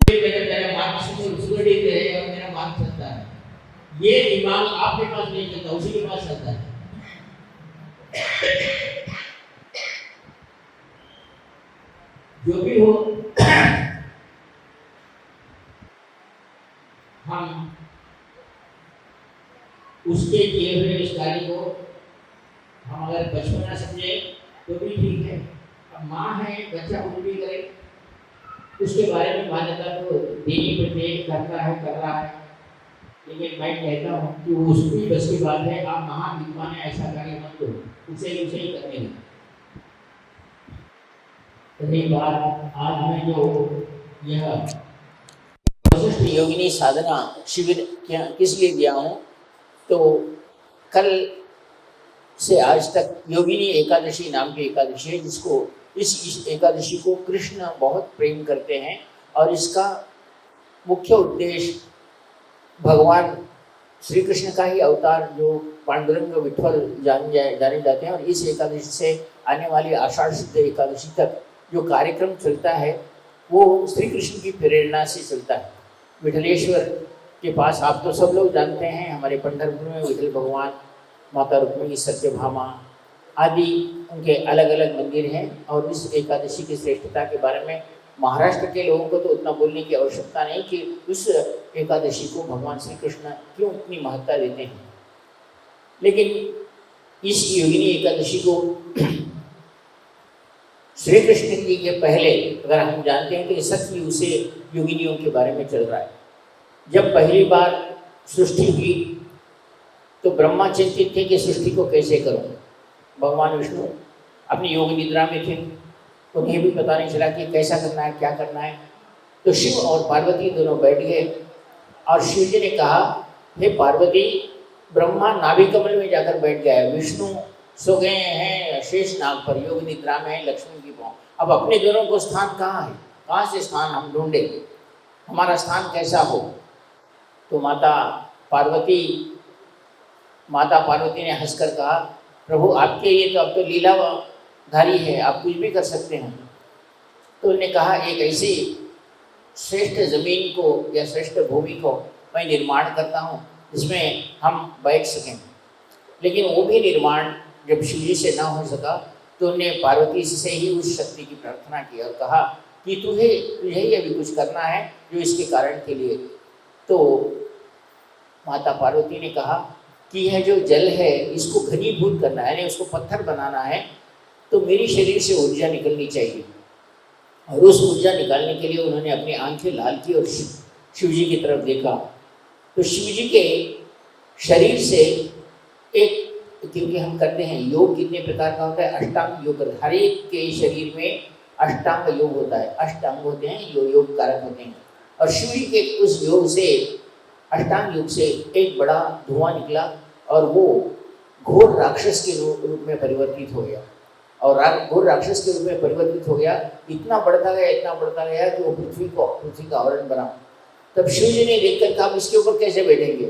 मेरा मार्ग सुगड़ी है और मेरा मार्ग चलता है। ये दिमाग आपके पास नहीं चलता, उसी के पास चलता है। जो भी हो, हम उसके किए हुए इस कार्य को हम अगर बचपना समझे तो भी ठीक है। अब माँ है, बच्चा कुछ भी करे उसके बारे में मान्यता तो देनी पड़ती है, करता है, कर रहा है। लेकिन मैं कहता हूँ कि वो उसकी बस की बात है। आप महान विद्वान है, ऐसा कार्य मत करो, उसे ही करने दो। रही बात आज मैं जो यह वशिष्ठ योगिनी साधना शिविर किस लिए दिया हूँ, तो कल से आज तक योगिनी एकादशी नाम की एकादशी है, जिसको इस एकादशी को कृष्ण बहुत प्रेम करते हैं। और इसका मुख्य उद्देश्य भगवान श्री कृष्ण का ही अवतार जो पांडुरंग विठल जाने जाते हैं। और इस एकादशी से आने वाली आषाढ़ शुद्ध एकादशी तक जो कार्यक्रम चलता है वो श्री कृष्ण की प्रेरणा से चलता है। विठलेश्वर के पास आप तो सब लोग जानते हैं, हमारे पंढरपुर में विठल भगवान, माता रुक्मिणी, सत्यभामा आदि उनके अलग अलग मंदिर हैं। और इस एकादशी की श्रेष्ठता के बारे में महाराष्ट्र के लोगों को तो उतना बोलने की आवश्यकता नहीं कि उस एकादशी को भगवान श्री कृष्ण क्यों इतनी महत्ता देते हैं। लेकिन इस योगिनी एकादशी को श्री कृष्ण जी के पहले अगर हम जानते हैं तो सतयुग से योगिनियों के बारे में चल रहा है। जब पहली बार सृष्टि हुई तो ब्रह्मा चिंतित थे कि सृष्टि को कैसे करूं। भगवान विष्णु अपनी योग निद्रा में थे, उन्हें भी पता नहीं चला कि कैसा करना है, क्या करना है। तो शिव और पार्वती दोनों बैठ गए और शिव जी ने कहा, हे पार्वती, ब्रह्मा नाभि कमल में जाकर बैठ गया है, विष्णु सो गए हैं शेष नाग पर, योग निद्रा में है लक्ष्मी की पाँव। अब अपने दोनों को स्थान कहाँ है, कहाँ से स्थान हम ढूंढे, हमारा स्थान कैसा हो। तो माता पार्वती ने हंसकर कहा, प्रभु आपके लिए तो अब तो लीलाधारी है, आप कुछ भी कर सकते हैं। तो उन्होंने कहा, एक ऐसी श्रेष्ठ जमीन को या श्रेष्ठ भूमि को मैं निर्माण करता हूँ जिसमें हम बैठ सकें। लेकिन वो भी निर्माण जब शिव जी से ना हो सका तो उन्होंने पार्वती से ही उस शक्ति की प्रार्थना की और कहा कि तुझे ही अभी कुछ करना है जो इसके कारण के लिए। तो माता पार्वती ने कहा कि यह जो जल है इसको घनीभूत करना है, यानी उसको पत्थर बनाना है, तो मेरी शरीर से ऊर्जा निकलनी चाहिए। और उस ऊर्जा निकालने के लिए उन्होंने अपनी आंखें लाल की और शिव जी की तरफ देखा। तो शिव जी के शरीर से एक, क्योंकि हम करते हैं योग कितने प्रकार का होता है, अष्टांग योग, हर एक के शरीर में अष्टांग योग होता है, अष्टांग होते हैं जो योग कारक होते हैं। और शिव जी के उस योग से, अष्टांग योग से एक बड़ा धुआं निकला और वो घोर राक्षस के रूप में परिवर्तित हो गया। और घोर राक्षस के रूप में परिवर्तित हो गया, इतना बढ़ता गया कि वो पृथ्वी का आवरण बना। तब शिव जी ने देखकर कहा, इसके ऊपर कैसे बैठेंगे।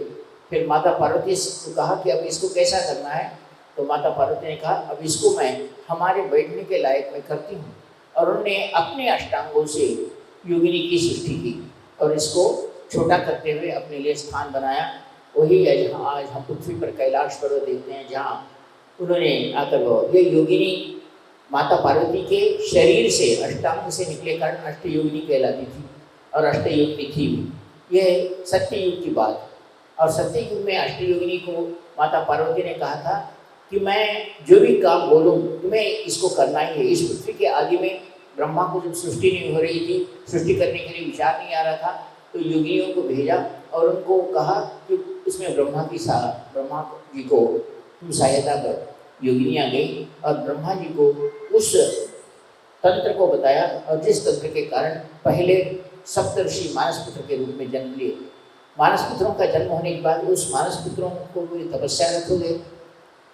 फिर माता पार्वती को कहा कि अब इसको कैसा करना है। तो माता पार्वती ने कहा, अब इसको मैं हमारे बैठने के लायक मैं करती हूँ। और उन्होंने अपने अष्टांगों से योगिनी की सृष्टि की और इसको छोटा करते हुए अपने लिए स्थान बनाया। वही है जहाँ आज हम पृथ्वी पर कैलाश पर्वत देखते हैं, जहाँ उन्होंने आकर ये योगिनी माता पार्वती के शरीर से, अष्टांग से निकले कारण अष्टयोगिनी कहलाती थी और अष्टयोगिनी थी भी। यह सत्ययुग की बात। और सत्ययुग में अष्टयोगिनी को माता पार्वती ने कहा था कि मैं जो भी काम बोलूँ तुम्हें इसको करना ही है। इस पृथ्वी के आदि में ब्रह्मा को जब सृष्टि नहीं हो रही थी, सृष्टि करने के लिए विचार नहीं आ रहा था, तो योगिनियों को भेजा और उनको कहा कि इसमें ब्रह्मा जी को तुम सहायता कर। योगिनियाँ गई और ब्रह्मा जी को उस तंत्र को बताया और जिस तंत्र के कारण पहले सप्तऋषि मानसपुत्र के रूप में जन्म लिए। मानसपुत्रों का जन्म होने के बाद उस मानसपुत्रों को पूरी तपस्या रखो गए।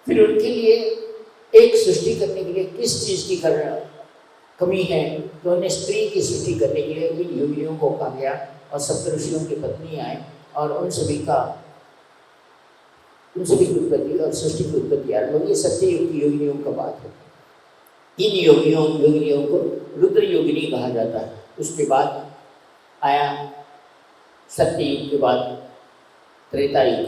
फिर उनके लिए एक सृष्टि करने के लिए किस चीज़ की कमी है, तो उन्हें स्त्री की सृष्टि करने के लिए इन योगिनियों को कहा गया और सप्तऋषियों की पत्नी आए और उन सभी की उत्पत्ति और सृष्टि की उत्पत्ति आरंभ होगी। सत्ययुग की योगिनियों का बात है। इन योगिनियों को रुद्र योगिनी कहा जाता है। उसके बाद आया सत्य युग के बाद त्रेता युग।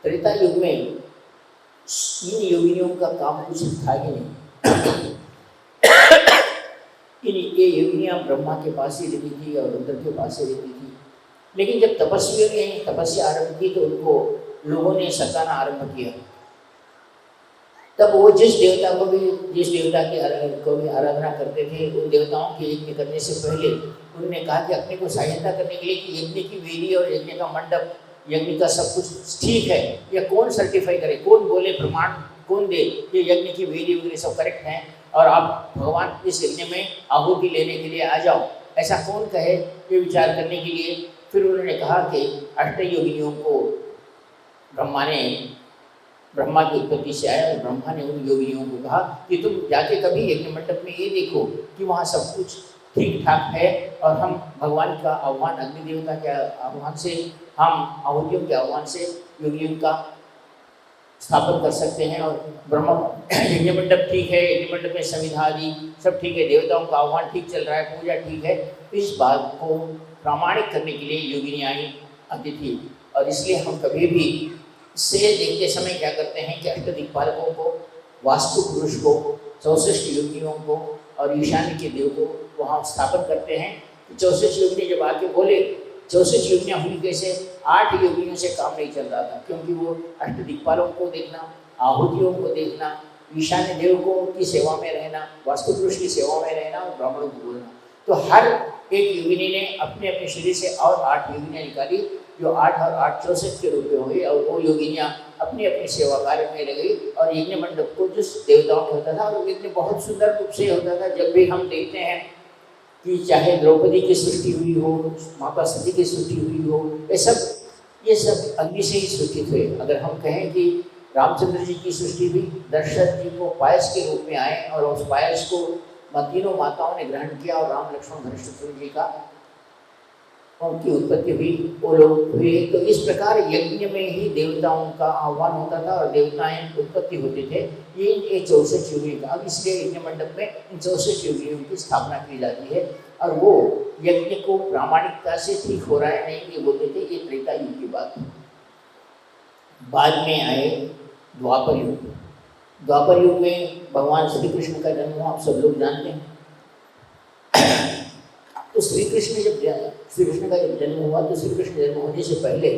त्रेता युग में इन योगिनियों का काम कुछ था ही नहीं। ये योगिनियाँ ब्रह्मा के पास ही रहती थी और रुद्र के पास ही रहती थी। लेकिन जब तपस्वियों ने तपस्या आरंभ की तो उनको लोगों ने सताना आरंभ किया। तब वो जिस देवता को भी आराधना करते थे, उन देवताओं के यज्ञ करने से पहले उन्होंने कहा कि अपने को सहायता करने के लिए कि यज्ञ की वेदी और यज्ञ का मंडप, यज्ञ का सब कुछ ठीक है, या कौन सर्टिफाई करे, कौन बोले, प्रमाण कौन दे ये यज्ञ की वेदी वगैरह सब करेक्ट हैं और आप भगवान इस यज्ञ में आहुति लेने के लिए आ जाओ, ऐसा कौन कहे, ये विचार करने के लिए फिर उन्होंने कहा कि अष्टयोगिनियों को ब्रह्मा की उत्पत्ति से आया और ब्रह्मा ने उन योगिनियों को कहा कि तुम जाके कभी यज्ञ मंडप में ये देखो कि वहाँ सब कुछ ठीक ठाक है और हम भगवान का आह्वान, अग्नि देवता के आह्वान से, हम आहुतियों के आह्वान से योगियों का स्थापन कर सकते हैं और ब्रह्मा यज्ञ मंडप ठीक है, यज्ञ मंडप में संविधा आदि सब ठीक है, देवताओं का आह्वान ठीक चल रहा है, पूजा ठीक है। इस बात को प्रामाणिक करने के लिए योगिनियाँ आती थी। और इसलिए हम कभी भी से देखते समय क्या करते हैं कि अष्टदिक्पालकों को, वास्तु पुरुष को, 64 योगियों को और ईशान्य के देव को वहाँ स्थापन करते हैं। 64 योगिनी जब आके बोले, 64 योगिनियाँ हुई कैसे, 8 योगिनियों से काम नहीं चल रहा था, क्योंकि वो अष्टदिक्पालों को देखना, आहुतियों को देखना, ईशान्य देव को की सेवा में रहना, वास्तु पुरुष की सेवा में रहना और ब्राह्मणों को बोलना। तो हर एक योगिनी ने अपने अपने शरीर से और 8 योगिनियाँ निकाली, जो 8 और 8 64 के रूप में हुई और वो योगिनियाँ अपनी अपनी सेवा कार्य में लग गई। और यज्ञ मंडप को जिस देवताओं का होता था और यज्ञ बहुत सुंदर रूप से होता था। जब भी हम देखते हैं कि चाहे द्रौपदी की सृष्टि हुई हो, माता सती की सृष्टि हुई हो, ये सब अग्नि से ही सृष्टित हुए। अगर हम कहें कि रामचंद्र जी की सृष्टि हुई, दशरथ जी को पायस के रूप में आए और उस पायस को तीनों माताओं ने ग्रहण किया और राम लक्ष्मण धनुष जी का उनकी उत्पत्ति हुई, वो लोग हुए। तो इस प्रकार यज्ञ में ही देवताओं का आह्वान होता था और देवताएं उत्पत्ति होते थे। ये 64 योगियों का, अब इसलिए यज्ञ मंडप में इन 64 योगियों की स्थापना की जाती है। और वो यज्ञ को प्रामाणिकता से ठीक हो रहा है नहीं ये बोलते थे। ये त्रेता युग की बात। बाद में आए द्वापर युग। द्वापर युग में भगवान श्री कृष्ण का जन्म हुआ, आप सब लोग जानते हैं। तो श्री कृष्ण का जब जन्म हुआ तो श्री कृष्ण जन्म होने से पहले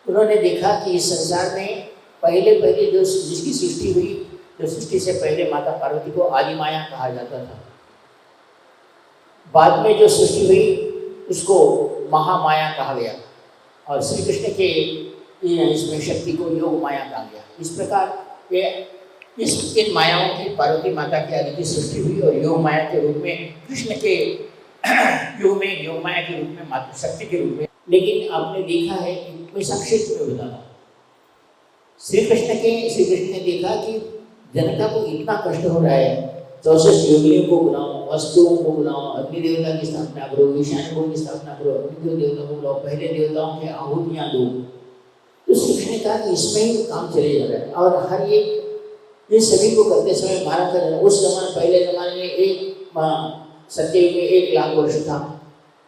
उन्होंने देखा कि इस संसार में पहले जो जिसकी सृष्टि हुई, जो सृष्टि से पहले माता पार्वती को आदि माया कहा जाता था। बाद में जो सृष्टि हुई उसको महामाया कहा गया और श्री कृष्ण के इसमें शक्ति को योग माया कहा गया। इस प्रकार इन मायाओं की पार्वती माता की आदि की सृष्टि हुई और योग माया के रूप में कृष्ण के योग माया के रूप में, मातृ शक्ति के रूप में। लेकिन आपने देखा है, मैं संक्षिप्त में बता रहा हूँ, श्री कृष्ण ने देखा कि जनता को इतना कष्ट हो रहा है, 64 योगियों को बुलाओ, वस्तुओं को बुलाओ, अग्नि देवता की स्थापना करो, ईशान्य को की स्थापना करो, अग्नि देवता को बुलाओ, पहले देवताओं के आहुतियाँ दो। तो श्री कृष्ण ने कहा कि इसमें ही काम चले जा रहा है और हर एक ये सभी को करते समय भारत का उस जमाने, पहले जमाने में एक सत्ययुग में 1 लाख वर्ष था।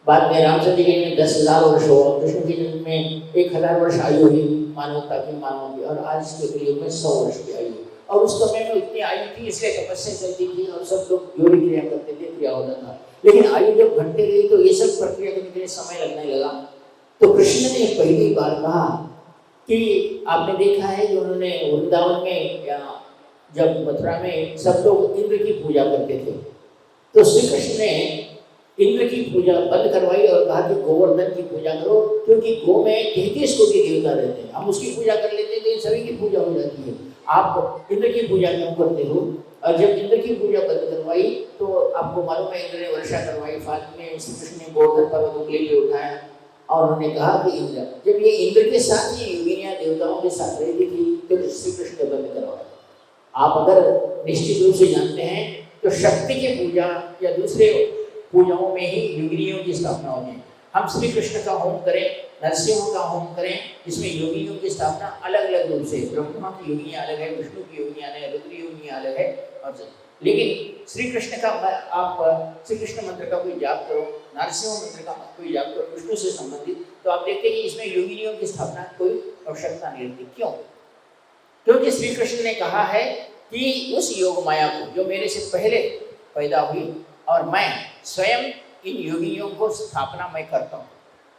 बाद में रामचंद्र जी के जन्म में 10,000 वर्ष हुआ, कृष्ण के जन्म में 1,000 वर्ष आयु हुई मानवता की, और आज के कलयुग में 100 वर्ष की आयु। और उस समय में उतनी आयु थी इसलिए तपस्या चलती थी और सब लोग योगी क्रिया करते थे, क्रिया होता था। लेकिन आयु जब घटते गई तो ये सब प्रक्रिया करने के लिए समय लगने लगा। तो कृष्ण ने पहली बार कहा कि आपने देखा है कि उन्होंने वृंदावन में या जब मथुरा में सब लोग इंद्र की पूजा करते थे, तो श्री कृष्ण ने इंद्र की पूजा बंद करवाई और कहा कि गोवर्धन की पूजा करो, क्योंकि गो में 33 कोटि देवता रहते हैं, हम उसकी पूजा कर लेते हैं तो इन सभी की पूजा हो जाती है, आप इंद्र की पूजा क्यों करते हो। और जब इंद्र की पूजा बंद करवाई तो आपको मालूम है इंद्र ने वर्षा करवाई, बाद में श्री कृष्ण ने गोवर्धन पर्वत उंगली ले उठाया और उन्होंने कहा कि इंद्र, जब ये इंद्र के साथ ही योगिनियाँ देवताओं के साथ रहती थी तो श्री कृष्ण ने बंद करवाया। आप अगर निश्चित रूप से जानते हैं तो शक्ति की पूजा या दूसरे पूजाओं में ही योगिनियों की स्थापना होती है। हम श्री कृष्ण का होम करें, नरसिंह का होम करें, इसमें योगिनियों की स्थापना अलग अलग रूप से, ब्रह्मा की योगिनियाँ अलग है, विष्णु की योगिनियाँ अलग है, रुद्र योगिनियाँ अलग है। और लेकिन श्री कृष्ण का आप श्री कृष्ण मंत्र का कोई जाप करो, नरसिंह मंत्र का कोई जाप करो विष्णु से संबंधित, तो आप देखते हैं कि इसमें योगिनियों की स्थापना कोई आवश्यकता नहीं रहती। क्यों? क्योंकि श्री कृष्ण ने कहा है कि उस योग माया को जो मेरे से पहले पैदा हुई और मैं स्वयं इन योगिनियों को स्थापना मैं करता हूँ।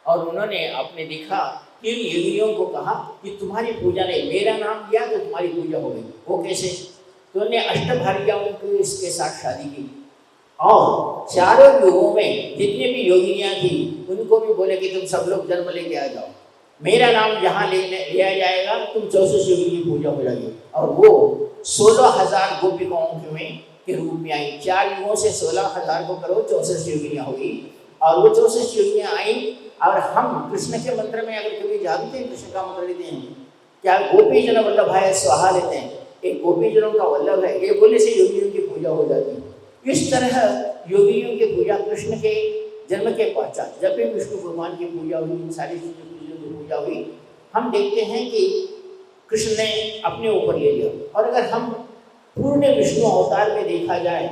और उन्होंने आपने देखा कि इन योगिनियों को कहा कि तुम्हारी पूजा नहीं, मेरा नाम लिया तो तुम्हारी पूजा हो गई। वो कैसे? तो उन्होंने अष्टभार्याओं को इसके साथ शादी की और चारों युगों में जितनी भी योगिनियाँ थी उनको भी बोले कि तुम सब लोग जन्म लेके आ जाओ, मेरा नाम जहाँ लिया जाएगा तुम 64 योगिनी की पूजा हो जाएगी। और वो 16,000 गोपिकाओं में के रूप में आई। 4 युगों से 16,000 को करो 64 योगिनियाँ हुई और वो 64 योगिनियाँ आई। और हम कृष्ण के मंत्र में अगर कभी जानते हैं, कृष्ण का मंत्र लेते हैं, क्या गोपी जन वल्लभ है स्वाहा लेते हैं, एक गोपी जनों का वल्लभ है, ये बोलने से योगिनियों की पूजा हो जाती है। इस तरह योगिनियों की पूजा कृष्ण के जन्म के पश्चात जब भी विष्णु भगवान की पूजा हुई, इन सारी चीज़ों की पूजा हुई, हम देखते हैं कि कृष्ण ने अपने ऊपर ले लिया। और अगर हम पूर्ण विष्णु अवतार में देखा जाए